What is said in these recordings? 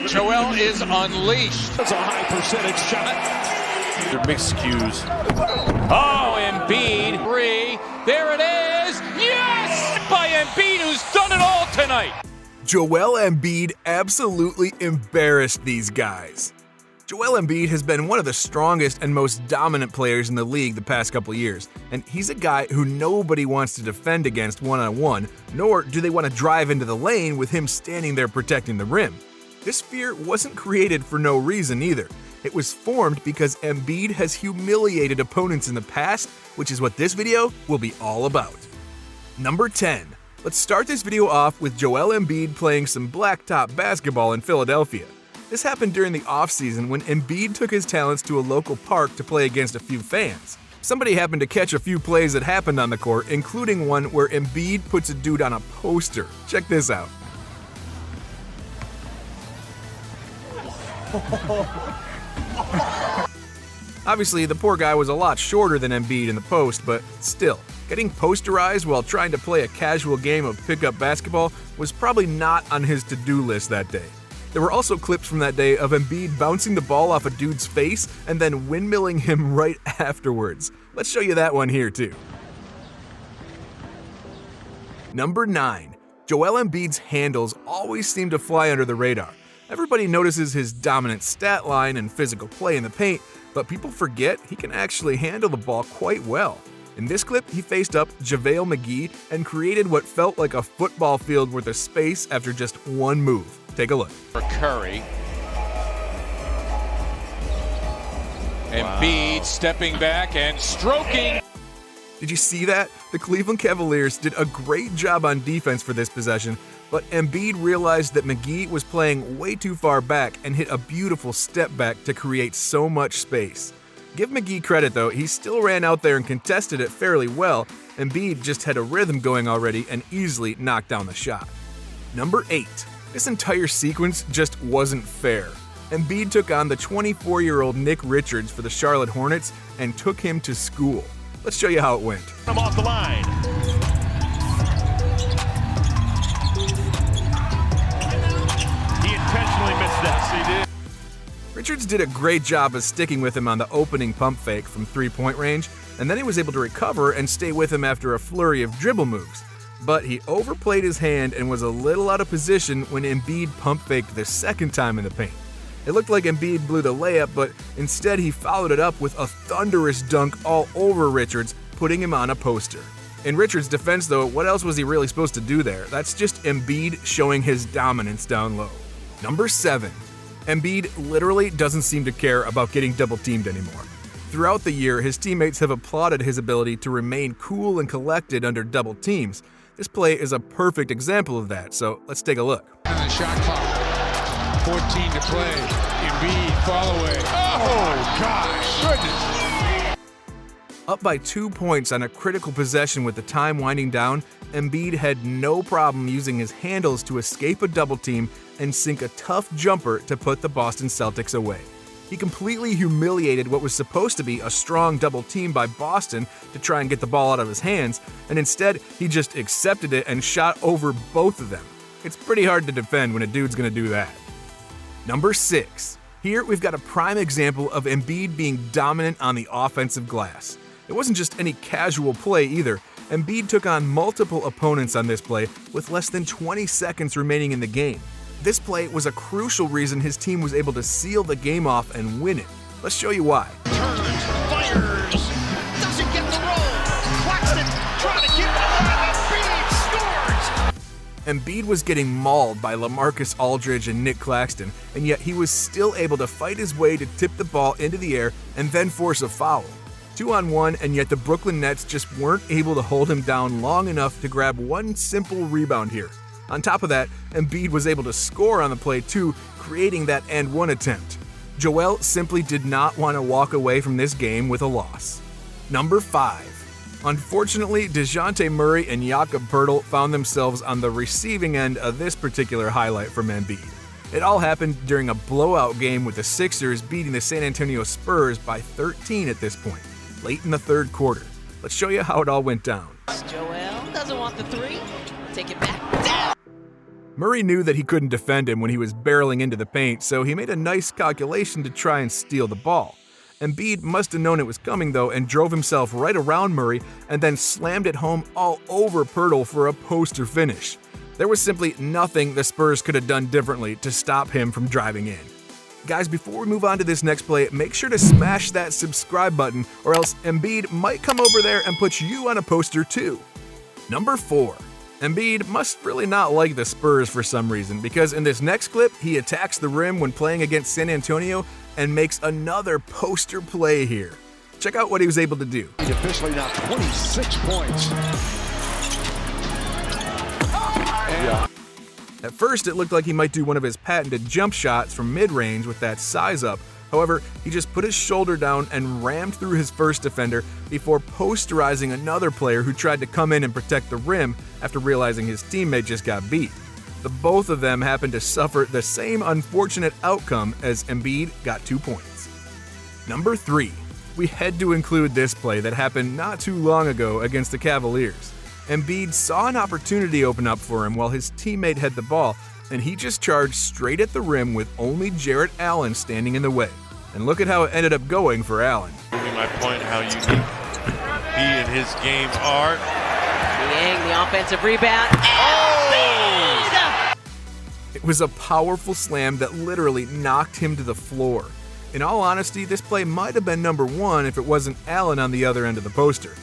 Joel is unleashed. That's a high percentage shot. They're mixed cues. Oh, Embiid, three. There it is. Yes! By Embiid, who's done it all tonight. Joel Embiid absolutely embarrassed these guys. Joel Embiid has been one of the strongest and most dominant players in the league the past couple years, and he's a guy who nobody wants to defend against one-on-one, nor do they want to drive into the lane with him standing there protecting the rim. This fear wasn't created for no reason either. It was formed because Embiid has humiliated opponents in the past, which is what this video will be all about. Number 10. Let's start this video off with Joel Embiid playing some blacktop basketball in Philadelphia. This happened during the offseason when Embiid took his talents to a local park to play against a few fans. Somebody happened to catch a few plays that happened on the court, including one where Embiid puts a dude on a poster. Check this out. Obviously, the poor guy was a lot shorter than Embiid in the post, but still, getting posterized while trying to play a casual game of pickup basketball was probably not on his to-do list that day. There were also clips from that day of Embiid bouncing the ball off a dude's face and then windmilling him right afterwards. Let's show you that one here too. Number 9. Joel Embiid's handles always seem to fly under the radar. Everybody notices his dominant stat line and physical play in the paint, but people forget he can actually handle the ball quite well. In this clip, he faced up JaVale McGee and created what felt like a football field worth of space after just one move. Take a look. For Curry. Embiid stepping back and stroking. Did you see that? The Cleveland Cavaliers did a great job on defense for this possession, but Embiid realized that McGee was playing way too far back and hit a beautiful step back to create so much space. Give McGee credit though, he still ran out there and contested it fairly well. Embiid just had a rhythm going already and easily knocked down the shot. Number 8. This entire sequence just wasn't fair. Embiid took on the 24-year-old Nick Richards for the Charlotte Hornets and took him to school. Let's show you how it went. I'm off the line. He intentionally missed that. He did. Richards did a great job of sticking with him on the opening pump fake from three-point range, and then he was able to recover and stay with him after a flurry of dribble moves. But he overplayed his hand and was a little out of position when Embiid pump faked the second time in the paint. It looked like Embiid blew the layup, but instead he followed it up with a thunderous dunk all over Richards, putting him on a poster. In Richards' defense though, what else was he really supposed to do there? That's just Embiid showing his dominance down low. Number 7. Embiid literally doesn't seem to care about getting double-teamed anymore. Throughout the year, his teammates have applauded his ability to remain cool and collected under double teams. This play is a perfect example of that, so let's take a look. And the shot clock. 14 to play. Embiid, fall away. Oh, gosh. Goodness. Up by 2 points on a critical possession with the time winding down, Embiid had no problem using his handles to escape a double team and sink a tough jumper to put the Boston Celtics away. He completely humiliated what was supposed to be a strong double team by Boston to try and get the ball out of his hands, and instead he just accepted it and shot over both of them. It's pretty hard to defend when a dude's gonna do that. Number 6. Here we've got a prime example of Embiid being dominant on the offensive glass. It wasn't just any casual play either. Embiid took on multiple opponents on this play with less than 20 seconds remaining in the game. This play was a crucial reason his team was able to seal the game off and win it. Let's show you why. Turns, fires, doesn't get the roll. Claxton trying to get Embiid scores. Embiid was getting mauled by LaMarcus Aldridge and Nick Claxton, and yet he was still able to fight his way to tip the ball into the air and then force a foul. 2-on-1, and yet the Brooklyn Nets just weren't able to hold him down long enough to grab one simple rebound here. On top of that, Embiid was able to score on the play too, creating that and one attempt. Joel simply did not want to walk away from this game with a loss. Number 5. Unfortunately, DeJounte Murray and Jakob Poeltl found themselves on the receiving end of this particular highlight from Embiid. It all happened during a blowout game with the Sixers beating the San Antonio Spurs by 13 at this point, late in the third quarter. Let's show you how it all went down. Joel doesn't want the three. Take it back. Down. Murray knew that he couldn't defend him when he was barreling into the paint, so he made a nice calculation to try and steal the ball. Embiid must have known it was coming though and drove himself right around Murray and then slammed it home all over Pirtle for a poster finish. There was simply nothing the Spurs could have done differently to stop him from driving in. Guys, before we move on to this next play, make sure to smash that subscribe button or else Embiid might come over there and put you on a poster too. Number 4. Embiid must really not like the Spurs for some reason, because in this next clip, he attacks the rim when playing against San Antonio and makes another poster play here. Check out what he was able to do. He's officially now 26 points. At first, it looked like he might do one of his patented jump shots from mid-range with that size up. However, he just put his shoulder down and rammed through his first defender before posterizing another player who tried to come in and protect the rim after realizing his teammate just got beat. The both of them happened to suffer the same unfortunate outcome as Embiid got 2 points. Number 3. We had to include this play that happened not too long ago against the Cavaliers. Embiid saw an opportunity open up for him while his teammate had the ball, and he just charged straight at the rim with only Jarrett Allen standing in the way. And look at how it ended up going for Allen. Proving my point how unique he and his game are. Niang, the offensive rebound. Embiid! It was a powerful slam that literally knocked him to the floor. In all honesty, this play might have been number 1 if it wasn't Allen on the other end of the poster.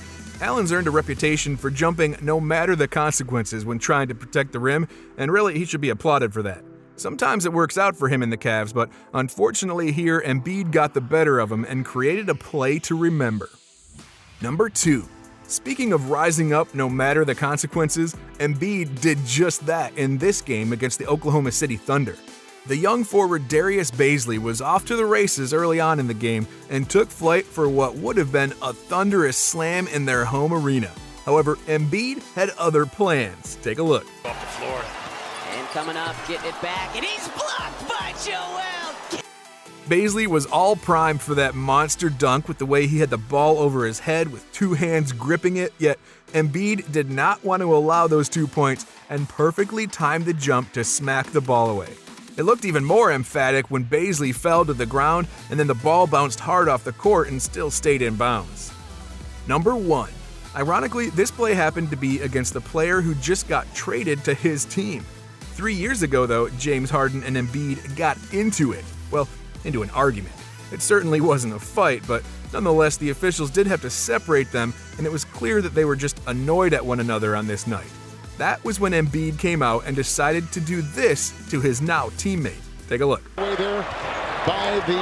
Allen's earned a reputation for jumping no matter the consequences when trying to protect the rim, and really he should be applauded for that. Sometimes it works out for him in the Cavs, but unfortunately here Embiid got the better of him and created a play to remember. Number 2. Speaking of rising up no matter the consequences, Embiid did just that in this game against the Oklahoma City Thunder. The young forward Darius Bazley was off to the races early on in the game and took flight for what would have been a thunderous slam in their home arena. However, Embiid had other plans. Take a look. Off the floor. And coming up, getting it back, and he's blocked by Joel. Bazley was all primed for that monster dunk with the way he had the ball over his head with 2 hands gripping it, yet Embiid did not want to allow those 2 points and perfectly timed the jump to smack the ball away. It looked even more emphatic when Bazley fell to the ground and then the ball bounced hard off the court and still stayed in bounds. Number 1. Ironically, this play happened to be against the player who just got traded to his team. 3 years ago, though, James Harden and Embiid got into it. Well, into an argument. It certainly wasn't a fight, but nonetheless, the officials did have to separate them, and it was clear that they were just annoyed at one another on this night. That was when Embiid came out and decided to do this to his now teammate. Take a look. Way there by the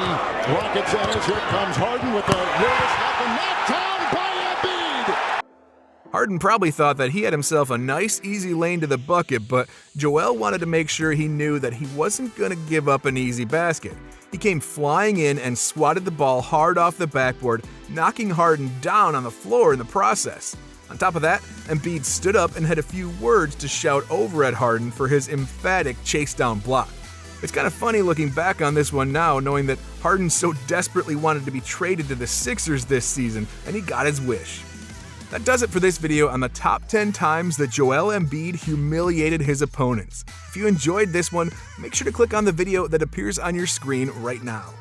Rockets, and here comes Harden with a knocked down by Embiid. Harden probably thought that he had himself a nice, easy lane to the bucket, but Joel wanted to make sure he knew that he wasn't going to give up an easy basket. He came flying in and swatted the ball hard off the backboard, knocking Harden down on the floor in the process. On top of that, Embiid stood up and had a few words to shout over at Harden for his emphatic chase-down block. It's kind of funny looking back on this one now, knowing that Harden so desperately wanted to be traded to the Sixers this season, and he got his wish. That does it for this video on the top 10 times that Joel Embiid humiliated his opponents. If you enjoyed this one, make sure to click on the video that appears on your screen right now.